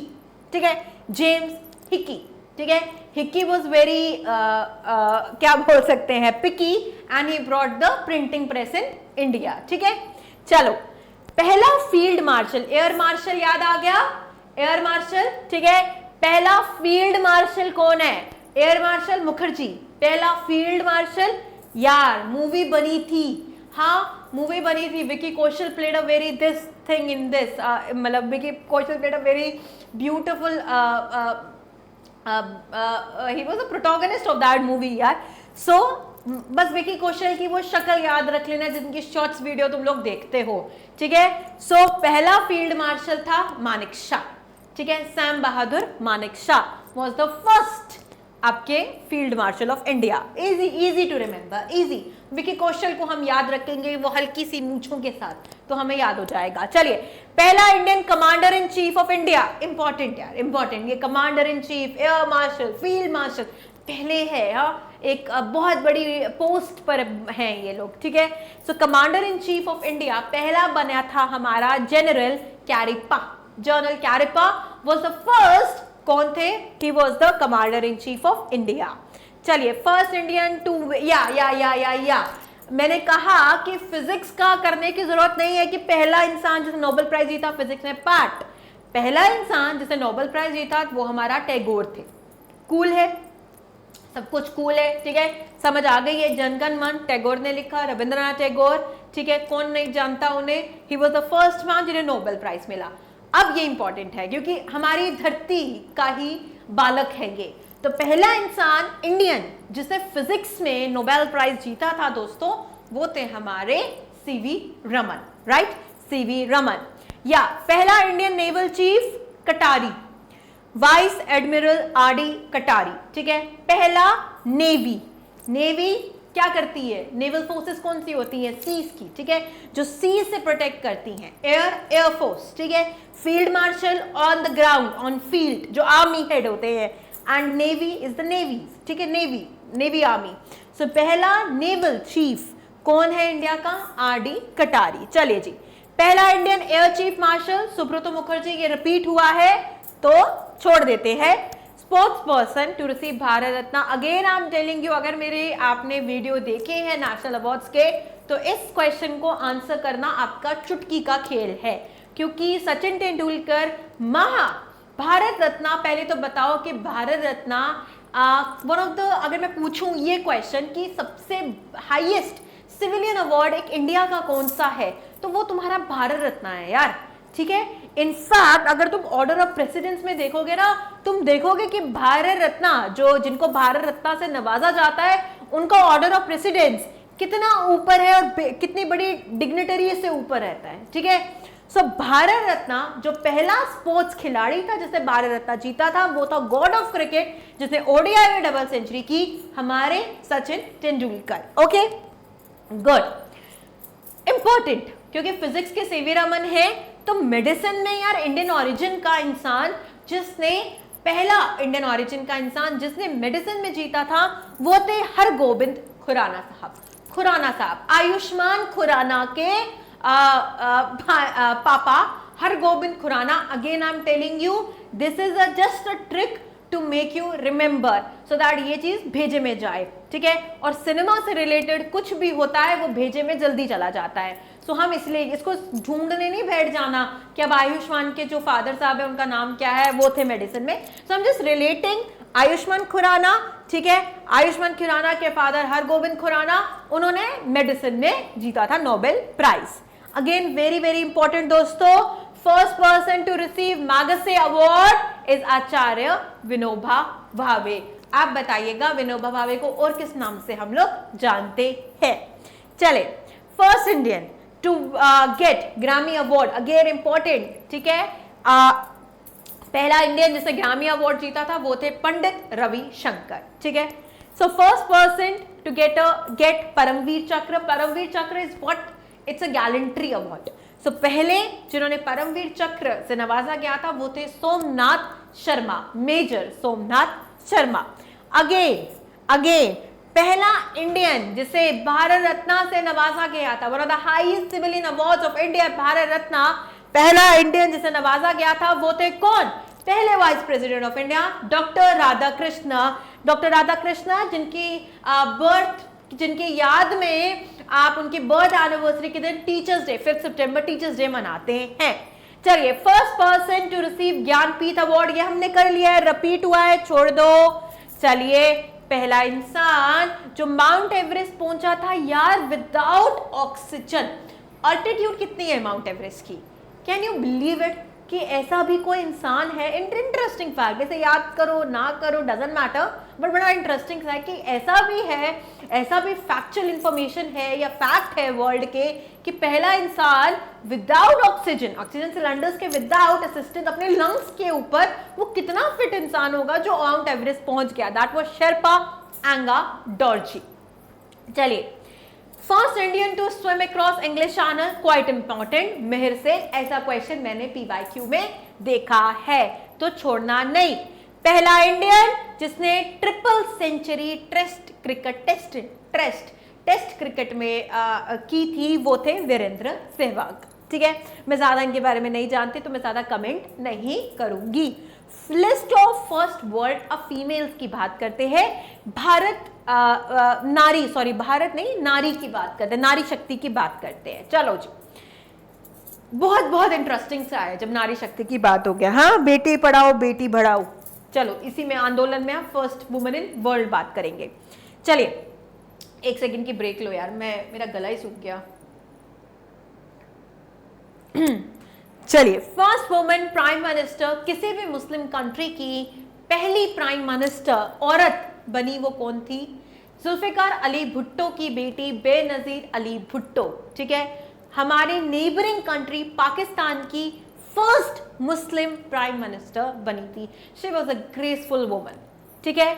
ठीक है, जेम्स हिकी, ठीक है। हिकी वॉज वेरी क्या बोल सकते हैं, पिकी, and he brought the printing press in India, ठीक है। चलो, पहला फील्ड मार्शल, एयर मार्शल याद आ गया, एयर मार्शल, ठीक है। पहला फील्ड मार्शल कौन है? एयर मार्शल मुखर्जी, पहला फील्ड मार्शल। यार मूवी बनी थी, हाँ मूवी बनी थी, Vicky Kaushal played a very this thing in this, मतलब Vicky Kaushal played a very beautiful, he was a protagonist of that movie यार। So बस विकी कौशल की वो शक्ल याद रख लेना जिनकी शॉर्ट्स वीडियो तुम लोग देखते हो, ठीक है। सो पहला फील्ड मार्शल था मानेक शाह, ठीक है, Sam Bahadur Manekshaw was the first आपके field marshal of India. Easy easy to remember, easy. Vicky Kaushal को हम याद रखेंगे वो हल्की सी मूंछों के साथ, तो हमें याद हो जाएगा। चलिए, पहला Indian commander in chief of India, important यार, इंपॉर्टेंट। ये commander in chief, air marshal, field marshal पहले है, हाँ, एक बहुत बड़ी पोस्ट पर हैं ये लोग, ठीक है। So commander in chief of India पहला बना था हमारा general Cariappa. General Cariappa was the first, कौन थे? He was the commander in chief of India. चलिए, फर्स्ट इंडियन टू, या मैंने कहा कि फिजिक्स का करने की जरूरत नहीं है कि पहला इंसान जिसने नोबेल प्राइज जीता फिजिक्स में, पार्ट पहला इंसान जिसने नोबेल प्राइज जीता वो हमारा टैगोर थे। कूल है, सब कुछ कूल है, ठीक है, समझ आ गई है। जनगण मन टैगोर ने लिखा, रविंद्रनाथ टैगोर, ठीक है, कौन नहीं जानता उन्हें। ही वॉज द फर्स्ट मैन जिन्हें नोबेल प्राइज मिला। अब ये इंपॉर्टेंट है क्योंकि हमारी धरती का ही बालक है ये। तो पहला इंसान इंडियन जिसने फिजिक्स में नोबेल प्राइज जीता था दोस्तों, वो थे हमारे CV Raman, right, CV Raman. या पहला इंडियन नेवल चीफ कटारी, वाइस एडमिरल RD कटारी, ठीक है। पहला नेवी, नेवी क्या करती है? नेवल फोर्सेस कौन सी होती है? सीज की, ठीक है, जो सी से प्रोटेक्ट करती हैं। एयरफोर्स, ठीक है। Field marshal on the ground, on field, जो आर्मी हेड होते हैं। And navy is the navy, ठीक है, नेवी आर्मी। सो पहला नेवल चीफ कौन है इंडिया का? RD कटारी। चलिए जी, पहला Indian air chief marshal Subroto Mukherjee, ये रिपीट हुआ है तो छोड़ देते हैं। Sports person to receive Bharat Ratna, again I am telling you, अगर मेरे आपने वीडियो देखे हैं नेशनल अवार्ड्स के तो इस क्वेश्चन को आंसर करना आपका चुटकी का खेल है, क्योंकि सचिन तेंदुलकर भारत रत्न, पहले तो बताओ कि Bharat Ratna one of the, अगर मैं पूछूं ये क्वेश्चन कि सबसे हाईएस्ट सिविलियन अवार्ड एक इंडिया का कौन सा है, तो वो तुम्हारा भारत रत्न है यार, ठीक है। इनफैक्ट अगर तुम ऑर्डर ऑफ प्रेसिडेंस में देखोगे ना, तुम देखोगे कि भारत रत्न, जो जिनको भारत रत्न से नवाजा जाता है, उनका ऑर्डर ऑफ प्रेसिडेंस कितना ऊपर है और कितनी बड़ी डिग्निटरी से ऊपर रहता है, ठीक है। सो भारत रत्न, जो पहला स्पोर्ट्स खिलाड़ी था जिसने भारत रत्न जीता था, वो था गॉड ऑफ क्रिकेट, जिसने ओडीआई में डबल सेंचुरी की, हमारे Sachin Tendulkar. Okay, good, important, क्योंकि फिजिक्स के सीवी रमन है, तो मेडिसिन में यार इंडियन ऑरिजिन का इंसान जिसने, पहला इंडियन ऑरिजिन का इंसान जिसने मेडिसिन में जीता था, वो थे हरगोबिंद खुराना साहब। खुराना साहब आयुष्मान खुराना के पापा Hargobind Khurana. Again I am telling you, this is just a trick to make you remember, so that ये चीज भेजे में जाए, ठीक है। और सिनेमा से रिलेटेड कुछ भी होता है वो भेजे में जल्दी चला जाता है, सो हम इसलिए इसको ढूंढने नहीं बैठ जाना कि अब आयुष्मान के जो फादर साहब है उनका नाम क्या है, वो थे मेडिसिन में। सो हम जस्ट रिलेटिंग आयुष्मान खुराना, ठीक है। आयुष्मान खुराना के फादर हरगोबिंद खुराना, उन्होंने मेडिसिन में जीता था Nobel prize. Again very very important दोस्तों, first person to receive Magsaysay award is Acharya Vinoba Bhave. आप बताइएगा विनोबा भावे को और किस नाम से हम लोग जानते हैं। चले, first Indian to get Grammy award, again important, ठीक है। पहला इंडियन जिसने ग्रामी अवार्ड जीता था वो थे पंडित रविशंकर, ठीक है। So first person to get Paramvir Chakra. Paramvir Chakra is what, it's a gallantry award. So पहले जिन्होंने परमवीर चक्र से नवाजा गया था वो थे सोमनाथ शर्मा, मेजर सोमनाथ शर्मा। अगेन पहला इंडियन जिसे भारत रत्न से नवाजा गया था, one of the highest civilian awards of India, Bharat Ratna, पहला इंडियन जिसे नवाजा गया था वो थे कौन, पहले vice president of India doctor Radhakrishna. Doctor Radhakrishna जिनकी याद में आप उनकी बर्थ एनिवर्सरी के दिन टीचर्स डे, 5 सितंबर टीचर्स डे मनाते हैं। चलिए, first person to receive Jnanpith award, ये हमने कर लिया है, रिपीट हुआ है, छोड़ दो। चलिए, पहला इंसान जो माउंट एवरेस्ट पहुंचा था यार विदाउट ऑक्सीजन। ऑल्टीट्यूड कितनी है माउंट एवरेस्ट की, कैन यू बिलीव इट कि ऐसा भी कोई इंसान है। इंटरेस्टिंग फैक्ट, इसे याद करो ना करो डजंट मैटर, बट बड़ा इंटरेस्टिंग है कि ऐसा भी है, ऐसा भी फैक्चुअल इंफॉर्मेशन है या फैक्ट है वर्ल्ड के कि पहला इंसान विदाउट ऑक्सीजन, ऑक्सीजन सिलेंडर्स के विदाउट असिस्टेंस अपने लंग्स के ऊपर, वो कितना फिट इंसान होगा जो माउंट एवरेस्ट पहुंच गया, दैट वाज शेरपा एंगा डोरजी। चलिए, first Indian to swim across English Channel, quite important, Mihir Sen, ऐसा क्वेश्चन मैंने PYQ में देखा है तो छोड़ना नहीं। पहला इंडियन जिसने ट्रिपल सेंचुरी टेस्ट क्रिकेट में की थी वो थे वीरेंद्र सहवाग, ठीक है। मैं ज्यादा इनके बारे में नहीं जानती तो मैं ज्यादा कमेंट नहीं करूंगी। List of first world of females की बात करते हैं, नारी की बात करते हैं, नारी शक्ति की बात करते हैं। चलो जी, बहुत बहुत इंटरेस्टिंग सा है जब नारी शक्ति की बात हो गया। हाँ, बेटी पढ़ाओ बेटी बढ़ाओ, चलो इसी में आंदोलन में हम फर्स्ट वुमेन इन वर्ल्ड बात करेंगे। चलिए, 1 सेकंड की ब्रेक लो यार, मेरा गला ही सूख गया। चलिए, फर्स्ट वुमेन प्राइम मिनिस्टर, किसी भी मुस्लिम कंट्री की पहली प्राइम मिनिस्टर औरत बनी, वो कौन थी? जुल्फिकार अली भुट्टो की बेटी बेनजीर अली भुट्टो, ठीक है। हमारी नेबरिंग कंट्री पाकिस्तान की फर्स्ट मुस्लिम प्राइम मिनिस्टर बनी थी। She was a graceful woman, ठीक है।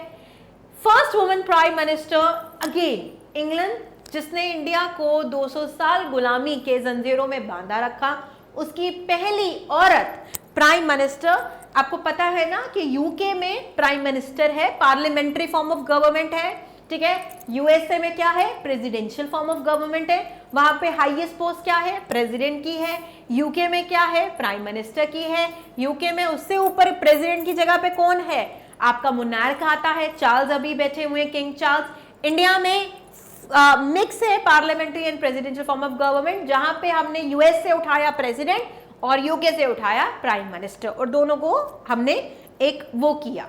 First woman prime minister, again England, जिसने इंडिया को 200 साल गुलामी के जंजीरों में बांधा रखा, उसकी पहली औरत प्राइम मिनिस्टर। आपको पता है ना कि यूके में प्राइम मिनिस्टर है, पार्लियामेंट्री फॉर्म ऑफ गवर्नमेंट है, ठीक है। यूएसए में क्या है, प्रेसिडेंशियल फॉर्म ऑफ गवर्नमेंट है, वहां पे हाईएस्ट पोस्ट क्या है, प्रेसिडेंट की है। यूके में क्या है, प्राइम मिनिस्टर की है। यूके में उससे ऊपर प्रेसिडेंट की जगह पे कौन है, आपका मोनार्क आता है, चार्ल्स अभी बैठे हुए, किंग चार्ल्स। इंडिया में मिक्स है parliamentary and presidential form of government, जहां पे हमने यूएस से उठाया प्रेसिडेंट और यूके से उठाया प्राइम मिनिस्टर, और दोनों को हमने एक वो किया,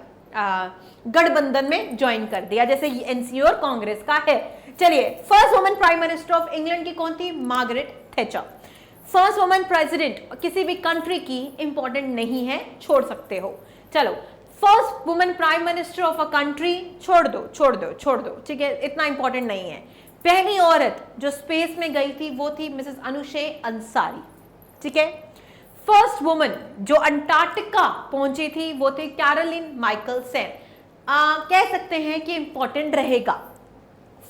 गठबंधन में ज्वाइन कर दिया, जैसे एनसी और कांग्रेस का है। चलिए, first women prime minister of England की कौन थी? Margaret Thatcher. First women president किसी भी कंट्री की इंपॉर्टेंट नहीं है, छोड़ सकते हो। चलो, first women prime minister of a country, छोड़ दो छोड़ दो छोड़ दो, ठीक है, इतना इंपॉर्टेंट नहीं है। पहली औरत जो स्पेस में गई थी वो थी मिसेस अनुशे अंसारी, ठीक है। फर्स्ट वुमन जो अंटार्कटिका पहुंची थी वो थी कैरोलिन माइकलसन। कह सकते हैं कि इंपॉर्टेंट रहेगा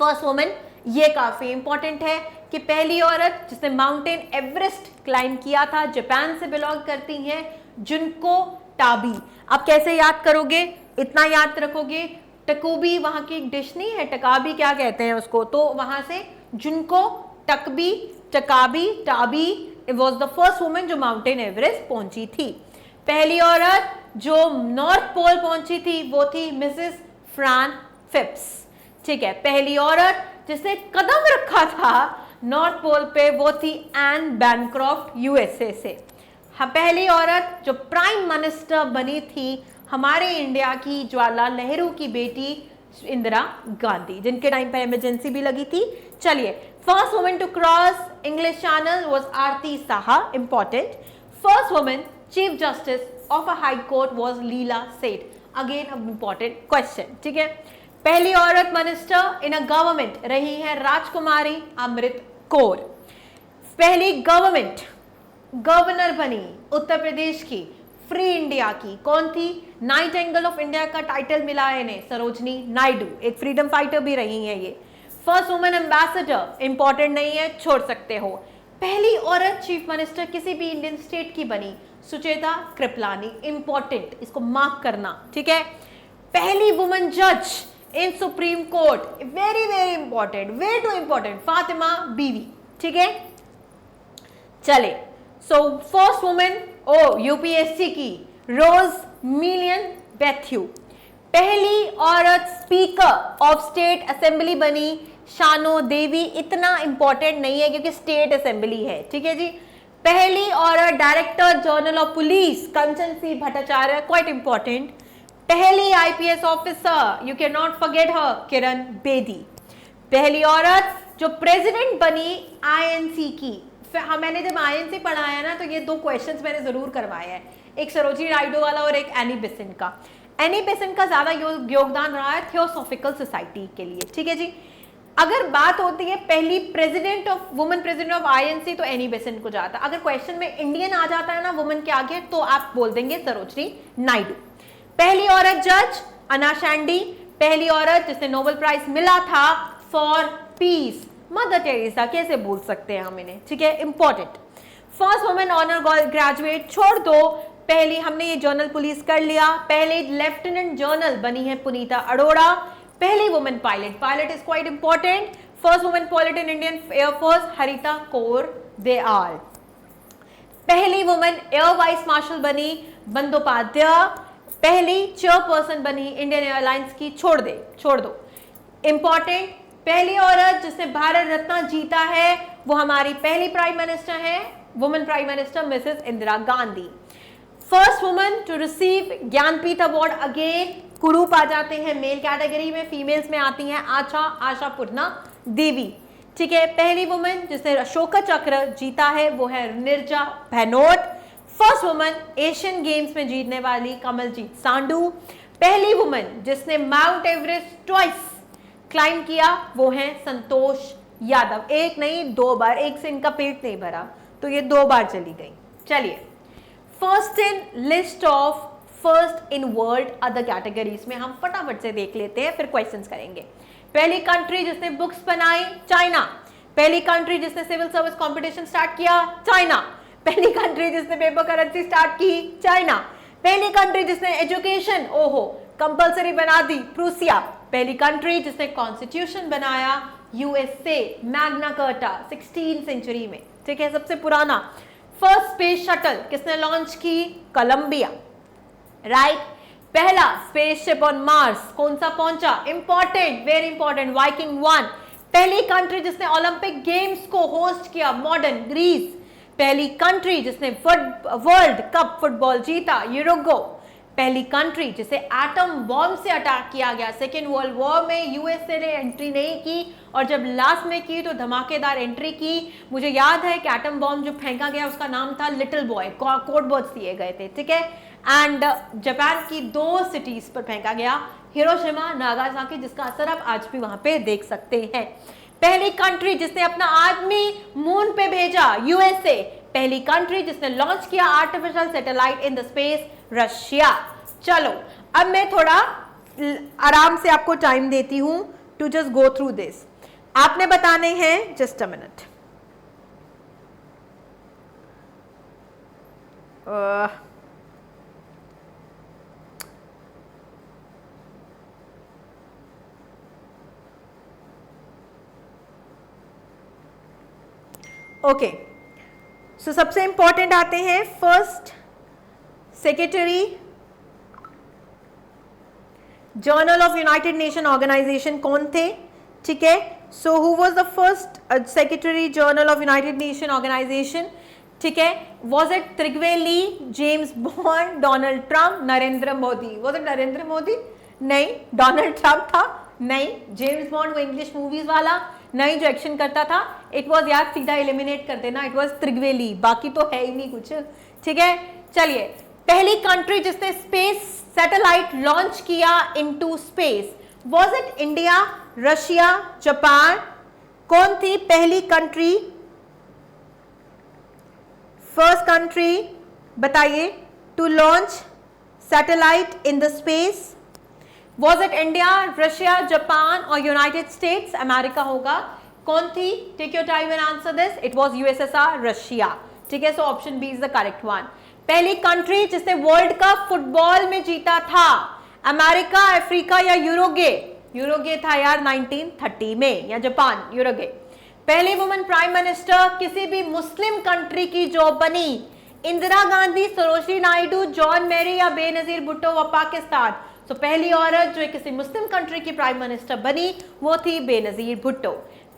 फर्स्ट वुमन, ये काफी इंपॉर्टेंट है कि पहली औरत जिसने माउंटेन एवरेस्ट क्लाइंब किया था, जापान से बिलोंग करती हैं जुनको टाबी। आप कैसे याद करोगे? इतना याद रखोगे, टकूबी वहां की एक डिश नहीं है, टकाबी क्या कहते हैं उसको, तो वहां से जुनको टकबी टकाबी टाबी वॉज द फर्स्ट वुमेन जो माउंटेन एवरेस्ट पहुंची थी। पहली औरत जो नॉर्थ पोल पहुंची थी वो थी मिसेस फ्रान फिप्स, ठीक है। पहली औरत जिसने कदम रखा था नॉर्थ पोल पे वो थी एन बैनक्रॉफ्ट, यूएसए से। हाँ, पहली औरत जो प्राइम मिनिस्टर बनी थी हमारे इंडिया की ज्वाला नेहरू की बेटी इंदिरा गांधी, जिनके टाइम पर इमरजेंसी भी लगी थी। चलिए, first women to cross English channel was Aarti Saha, important. First women chief justice of a high court was Leela Seth, again important question, ठीक है। पहली औरत मिनिस्टर इन अ गवर्नमेंट रही है राजकुमारी अमृत कौर। पहली गवर्नमेंट गवर्नर बनी उत्तर प्रदेश की फ्री इंडिया की कौन थी? नाइट एंगल ऑफ इंडिया का टाइटल मिला है इन्हें, सरोजनी नायडू, एक फ्रीडम फाइटर भी रही है ये। फर्स्ट वुमेन एम्बेसडर, इंपॉर्टेंट नहीं है, छोड़ सकते हो। पहली औरत चीफ मिनिस्टर किसी भी इंडियन स्टेट की बनी, सुचेता कृपलानी, इंपॉर्टेंट, इसको मार्क करना, ठीक है। पहली वुमेन जज in supreme court, very very important, way too important, Fatima Beevi, ठीक है। चले, सो फर्स्ट वुमेन यूपीएससी की रोज मिलियन बैथ्यू। पहली औरत स्पीकर ऑफ स्टेट असेंबली बनी शानो देवी, इतना इंपॉर्टेंट नहीं है क्योंकि स्टेट असेंबली है, ठीक है जी। पहली औरत director general of police Kanchan C Bhattacharya, quite important. पहली IPS officer, you can not forget her, Kiran Bedi. पहली औरत जो प्रेसिडेंट बनी आईएनसी की, मैंने जब आईएनसी पढ़ाया ना तो ये दो क्वेश्चंस मैंने जरूर करवाए हैं, एक सरोजिनी नायडू वाला और एक एनी बेसेंट का। एनी बेसेंट का ज्यादा योगदान रहा है थियोसॉफिकल सोसाइटी के लिए, ठीक है जी। अगर बात होती है पहली president of women president of INC तो एनी बेसेंट को जाता। अगर क्वेश्चन में इंडियन आ जाता है ना वुमेन के आगे तो आप बोल देंगे सरोजिनी नायडू। पहली औरत जज अना शैंडी। पहली औरत जिसने नोबेल प्राइज मिला था फॉर पीस, मदर टेरेसा, कैसे भूल सकते हैं हम इन्हें, ठीक है, important. First women honour graduate, छोड़ दो, पहली हमने ये जर्नल पुलिस कर लिया। पहले लेफ्टिनेंट जनरल बनी है पुनीता अरोड़ा। पहली women pilot, pilot is quite important. First women pilot in Indian air force Harita Kaur Dayal. पहली वुमेन एयर वाइस मार्शल बनी बंदोपाध्याय। पहली चेयरपर्सन बनी इंडियन एयरलाइंस की, छोड़ दो, इंपॉर्टेंट। पहली औरत जिसने भारत रत्न जीता है वो हमारी पहली प्राइम मिनिस्टर है, women prime minister Mrs Indira Gandhi. First women to receive Jnanpith award, again Kurup आ जाते हैं मेल कैटेगरी में, फीमेल्स में आती हैं आशा पूर्णा देवी, ठीक है। पहली वुमेन जिसने अशोका चक्र जीता है वो है Neerja Bhanot. First women Asian games में जीतने वाली कमलजीत सांडू। पहली वुमेन जिसने माउंट एवरेस्ट ट्वाइस क्लाइम किया वो है संतोष यादव, एक नहीं 2 बार, एक से इनका पेट नहीं भरा तो ये 2 बार चली गई। चलिए, first in list of first in world other categories में हम फटाफट से देख लेते हैं, फिर क्वेश्चंस करेंगे। पहली कंट्री जिसने बुक्स बनाई चाइना। पहली कंट्री जिसने सिविल सर्विस कंपटीशन स्टार्ट किया चाइना। पहली कंट्री जिसने पेपर करेंसी स्टार्ट की चाइना। पहली कंट्री जिसने एजुकेशन कंपल्सरी बना दी प्रूसिया। पहली कंट्री जिसने कॉन्स्टिट्यूशन बनाया यूएसए, मैग्ना कार्टा 16वीं सेंचुरी में, ठीक है, सबसे पुराना। फर्स्ट स्पेस शटल किसने लॉन्च की? Columbia, right. पहला स्पेसशिप ऑन मार्स कौन सा पहुंचा? Important, very important, Viking 1। पहली कंट्री जिसने ओलंपिक गेम्स को होस्ट किया मॉडर्न ग्रीस। पहली कंट्री जिसने वर्ल्ड कप फुटबॉल जीता, यूरुग्वे। पहली कंट्री जिसे एटम बॉम्ब से अटैक किया गया, सेकेंड वर्ल्ड वॉर में यूएसए ने एंट्री नहीं की और जब लास्ट में की तो धमाकेदार एंट्री की। मुझे याद है कि एटम बॉम्ब जो फेंका गया उसका नाम था लिटिल बॉय, कोड वर्ड्स दिए गए थे, ठीक है। एंड जापान की 2 सिटीज पर फेंका गया, हिरोशिमा, नागासाकी, जिसका असर आप आज भी वहां पे देख सकते हैं। पहली कंट्री जिसने अपना आदमी मून पे भेजा, यूएसए। पहली कंट्री जिसने लॉन्च किया artificial satellite in the space, Russia. चलो अब मैं थोड़ा आराम से आपको टाइम देती हूं to just go through this. आपने बताने हैं, just a minute, okay. So सबसे इंपॉर्टेंट आते हैं, first secretary general of united nation organisation कौन थे, ठीक है। So who was the first secretary general of united nation organisation, ठीक है। Was it Trygve Lie, James Bond, Donald Trump, Narendra Modi? Was it Narendra Modi? नहीं। डोनाल्ड ट्रंप था? नहीं। जेम्स बॉन्ड वो इंग्लिश मूवीज वाला? नहीं, जो एक्शन करता था। इट वाज, यार सीधा एलिमिनेट कर देना, इट वाज त्रिगवेली, बाकी तो है ही नहीं कुछ, ठीक है। चलिए, पहली कंट्री जिसने स्पेस सैटेलाइट लॉन्च किया into space, was it India, Russia, Japan? कौन थी पहली कंट्री? फर्स्ट कंट्री बताइए to launch satellite in the space. Was it India, Russia, Japan और United States? अमेरिका होगा। कौन थी? Take your time and answer this. It was USSR, Russia, ठीक है। So option B is the correct one. पहली country जिसने world cup football में जीता था, अमेरिका, अफ्रीका या यूरुग्वे? यूरुग्वे था यार 1930 में, या जापान, यूरुग्वे। पहली वुमेन प्राइम मिनिस्टर किसी भी मुस्लिम कंट्री की जो बनी, इंदिरा गांधी, सरोजिनी नायडू, जॉन मैरी या बेनजीर भुट्टो व पाकिस्तान? तो पहली औरत जो किसी मुस्लिम कंट्री की प्राइम मिनिस्टर बनी वो थी बेनजीर भुट्टो।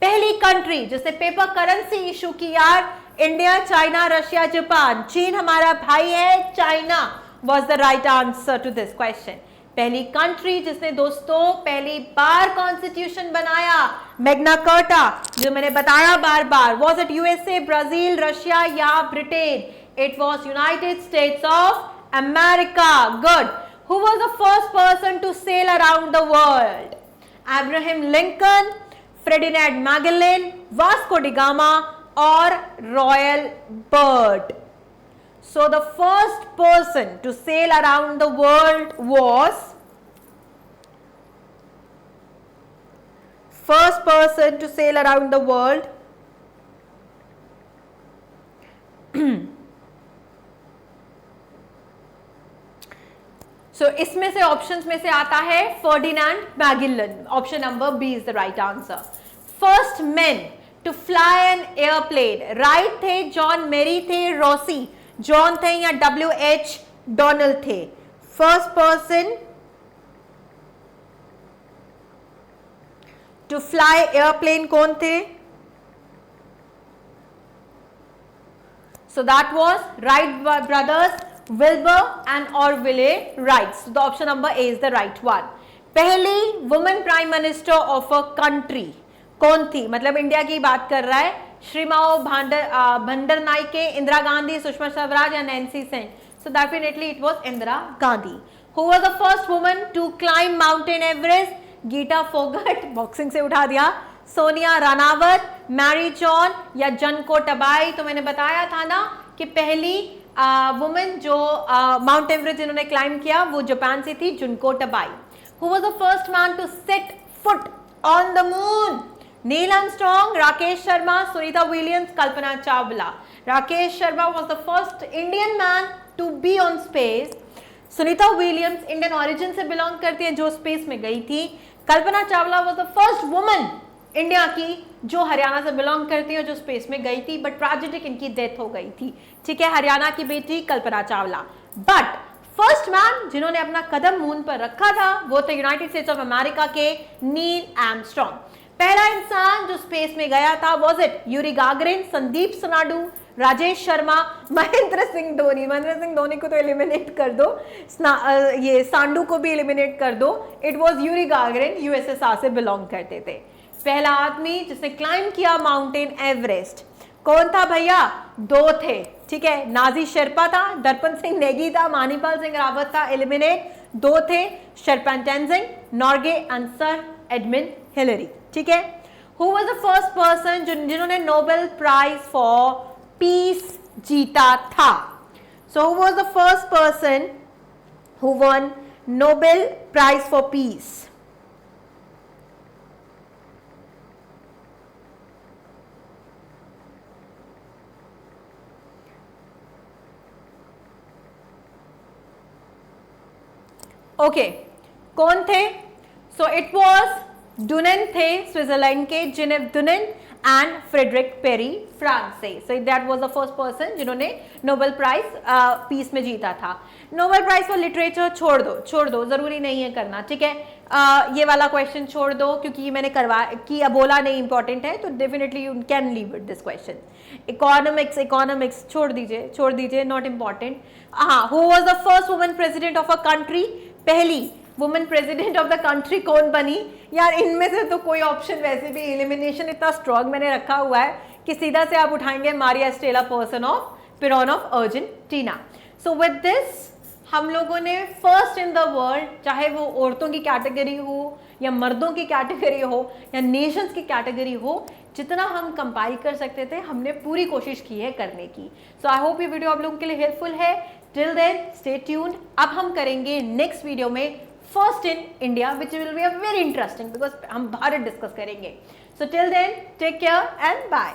पहली कंट्री जिसने पेपर करेंसी इशू की, यार इंडिया, चाइना, रशिया, जापान? चीन हमारा भाई है, China was the right answer to this question. पहली कंट्री जिसने दोस्तों पहली बार कॉन्स्टिट्यूशन बनाया, मैग्ना कार्टा, जो मैंने बताया बार बार, was it USA, Brazil, Russia या Britain? It was united states of America. Good. Who was the first person to sail around the world? Abraham Lincoln, Ferdinand Magellan, Vasco da Gama or Royal Byrd? So the first person to sail around the world was, first person to sail around the world इसमें से options में से आता है Ferdinand Magellan. Option number B is the right answer. First man to fly an airplane, Wright थे, John Mary थे, Rossi, John थे या WH डोनाल्ड थे? First person to fly airplane कौन थे? So that was Wright brothers, Wilbur and Orville Wright. So the option number A is the right one. पहली women prime minister of a country कौन थी? मतलब India की बात कर रहा है। श्रीमाओ भंडर नाइके, इंदिरा गांधी, सुषमा स्वराज या Nancy Sen? So definitely it was Indira Gandhi. Who was the first woman to climb Mountain Everest? Geeta Phogat, boxing से उठा दिया। सोनिया रानावत, मैरी जॉन या जनको टबाई? तो मैंने बताया था ना कि पहली वुमेन जो माउंट एवरेस्ट जिन्होंने क्लाइम किया वो जापान से थी, जुनको टबाई। Who was the first man to set foot on the moon? Neil Armstrong, Rakesh Sharma, Sunita Williams, Kalpana Chawla? Rakesh Sharma was the first Indian man to be on space. Sunita Williams Indian origin से belong करती हैं जो स्पेस में गई थी। Kalpana Chawla was the first woman India की जो हरियाणा से बिलोंग करती है जो स्पेस में गई थी, बट ट्रेजिक इनकी डेथ हो गई थी, ठीक है। हरियाणा की बेटी Kalpana Chawla. But first man जिन्होंने अपना कदम मून पर रखा था वो थे यूनाइटेड स्टेट्स ऑफ अमेरिका के नील आर्मस्ट्रॉन्ग। पहला इंसान जो स्पेस में गया था was it Yuri Gagarin, Sandeep सनाडू, राजेश शर्मा, महेंद्र सिंह धोनी। महेंद्र सिंह धोनी को तो एलिमिनेट कर दो, ये सांडू को भी एलिमिनेट कर दो। It was Yuri Gagarin, USSR से बिलोंग करते थे। पहला आदमी जिसने क्लाइम किया माउंटेन एवरेस्ट कौन था भैया? 2 थे, ठीक है। नाजी शेरपा था, दर्पण सिंह नेगी था, मानीपाल सिंह रावत था, एलिमिनेट। 2 थे, Sherpa Tenzing Norgay and sir Edmund Hillary, ठीक है। Who was the first person जिन्होंने नोबेल प्राइज फॉर पीस जीता था? So who was the first person who won Nobel prize for peace? Okay, कौन थे? सो इट वॉज डुनेन थे, Switzerland के, Geneva Dunant and Frederic Passy France से। So that was the first person जिन्होंने Nobel prize peace में जीता था। Nobel prize for literature छोड़ दो, जरूरी नहीं है करना, ठीक है। ये वाला क्वेश्चन छोड़ दो क्योंकि ये मैंने बोला नहीं, इंपॉर्टेंट है, तो definitely you can leave it this question. Economics छोड़ दीजिए, नॉट इंपॉर्टेंट। हाँ, who was the first woman president of a country? पहली women president of the country कौन बनी? यार इनमें से तो कोई ऑप्शन, वैसे भी एलिमिनेशन इतना स्ट्रॉन्ग मैंने रखा हुआ है कि सीधा से आप उठाएंगे Maria Estela Peron of Argentina. So with this हम लोगों ने फर्स्ट इन द वर्ल्ड, चाहे वो औरतों की कैटेगरी हो या मर्दों की कैटेगरी हो या नेशंस की कैटेगरी हो, जितना हम कंपाइल कर सकते थे हमने पूरी कोशिश की है करने की। सो आई होप ये वीडियो आप लोगों के लिए हेल्पफुल है। Till then stay tuned. अब हम करेंगे नेक्स्ट वीडियो में first in India, which will be a very interesting, because हम भारत डिस्कस करेंगे। So till then take care and bye.